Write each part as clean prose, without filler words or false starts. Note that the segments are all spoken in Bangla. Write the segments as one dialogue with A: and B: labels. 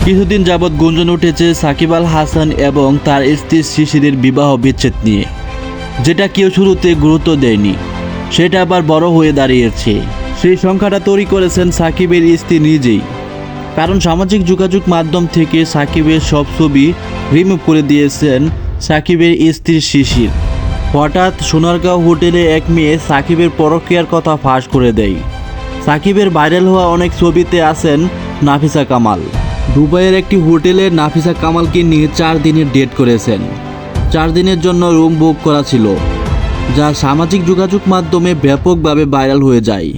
A: কিছুদিন যাবৎ গুঞ্জন উঠেছে সাকিব আল হাসান এবং তার স্ত্রী শিশিরের বিবাহ বিচ্ছেদ নিয়ে, যেটা কেউ শুরুতে গুরুত্ব দেয়নি, সেটা আবার বড় হয়ে দাঁড়িয়েছে। সেই সংখ্যাটা তৈরি করেছেন সাকিবের স্ত্রী নিজেই, কারণ সামাজিক যোগাযোগ মাধ্যম থেকে সাকিবের সব ছবি রিমুভ করে দিয়েছেন সাকিবের স্ত্রী শিশির। হঠাৎ সোনারগাঁও হোটেলে এক মেয়ে সাকিবের পরকীয়ার কথা ফাঁস করে দেয়। সাকিবের ভাইরাল হওয়া অনেক ছবিতে আছেন নাফিসা কামাল। দুবাইয়ের একটি হোটেলে নাফিসা কামালকে নিয়ে 4 দিনের ডেট করেছেন। 4 দিনের জন্য রুম বুক করা ছিল, যা সামাজিক যোগাযোগ মাধ্যমে ব্যাপকভাবে ভাইরাল হয়ে যায়।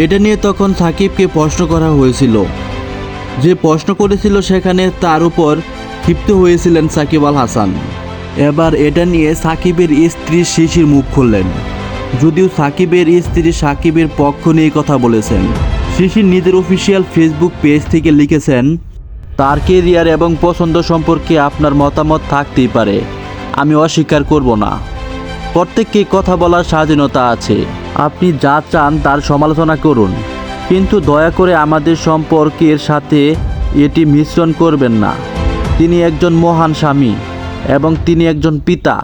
A: এটা নিয়ে তখন সাকিবকে প্রশ্ন করা হয়েছিল। যে প্রশ্ন করেছিল সেখানে তার উপর ক্ষিপ্ত হয়েছিলেন সাকিব আল হাসান। এবার এটা নিয়ে সাকিবের স্ত্রী শিশির মুখ খুললেন, যদিও সাকিবের স্ত্রী সাকিবের পক্ষ নিয়ে কথা বলেছেন। শিশির নিজের অফিসিয়াল ফেসবুক পেজ থেকে লিখেছেন, তার কেরিয়ার এবং পছন্দ সম্পর্কে আপনার মতামত থাকতেই পারে, আমি অস্বীকার করব না। প্রত্যেককে কথা বলার স্বাধীনতা আছে, আপনি যা চান তার সমালোচনা করুন, কিন্তু দয়া করে আমাদের সম্পর্কের সাথে এটি মিশ্রণ করবেন না। তিনি একজন মহান স্বামী এবং তিনি একজন পিতা।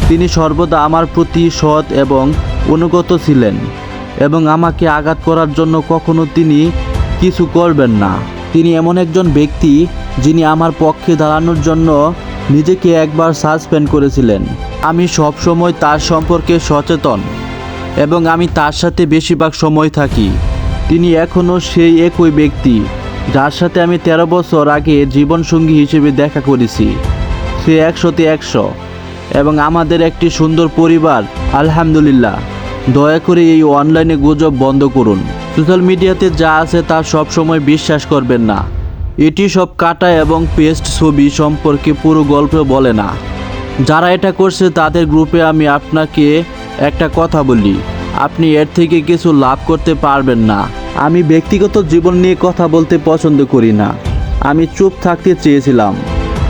A: তিনি সর্বদা আমার প্রতি সৎ এবং অনুগত ছিলেন এবং আমাকে আঘাত করার জন্য কখনো তিনি কিছু করবেন না। তিনি এমন একজন ব্যক্তি যিনি আমার পক্ষে দাঁড়ানোর জন্য নিজেকে একবার সাসপেন্ড করেছিলেন। আমি সবসময় তার সম্পর্কে সচেতন এবং আমি তার সাথে বেশিরভাগ সময় থাকি। তিনি এখনও সেই একই ব্যক্তি যার সাথে আমি 13 বছর আগে জীবনসঙ্গী হিসেবে দেখা করেছি। সে 100তে 100 এবং আমাদের একটি সুন্দর পরিবার, আলহামদুলিল্লাহ। দয়া করে এই অনলাইনে গুজব বন্ধ করুন। সোশ্যাল মিডিয়াতে যা আছে তা সবসময় বিশ্বাস করবেন না। এটি সব কাটা এবং পেস্ট ছবি সম্পর্কে পুরো গল্প বলে না। যারা এটা করছে তাদের গ্রুপে আমি আপনাকে একটা কথা বলি, আপনি এর থেকে কিছু লাভ করতে পারবেন না। আমি ব্যক্তিগত জীবন নিয়ে কথা বলতে পছন্দ করি না। আমি চুপ থাকতে চেয়েছিলাম,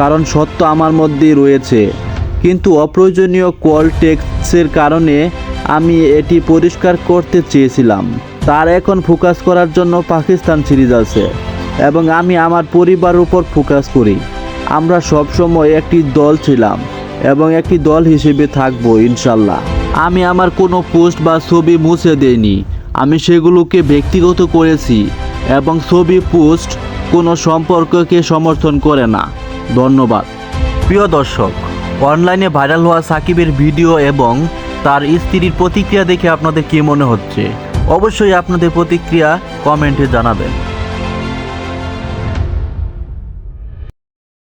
A: কারণ সত্য আমার মধ্যেই রয়েছে, কিন্তু অপ্রয়োজনীয় কল টেক্সটের কারণে আমি এটি পরিষ্কার করতে চেয়েছিলাম। তার এখন ফোকাস করার জন্য পাকিস্তান সিরিজ আছে এবং আমি আমার পরিবারের উপর ফোকাস করি। আমরা সবসময় একটি দল ছিলাম এবং একটি দল হিসেবে থাকবো ইনশাল্লাহ। আমি আমার কোনো পোস্ট বা ছবি মুছে দেইনি, আমি সেগুলোকে ব্যক্তিগত করেছি এবং ছবি পোস্ট কোনো সম্পর্ককে সমর্থন করে না। ধন্যবাদ। প্রিয় দর্শক, অনলাইনে ভাইরাল হওয়া সাকিবের ভিডিও এবং তার স্ত্রীর প্রতিক্রিয়া দেখে আপনাদের কী মনে হচ্ছে? অবশ্যই আপনাদের প্রতিক্রিয়া কমেন্টে জানাবেন।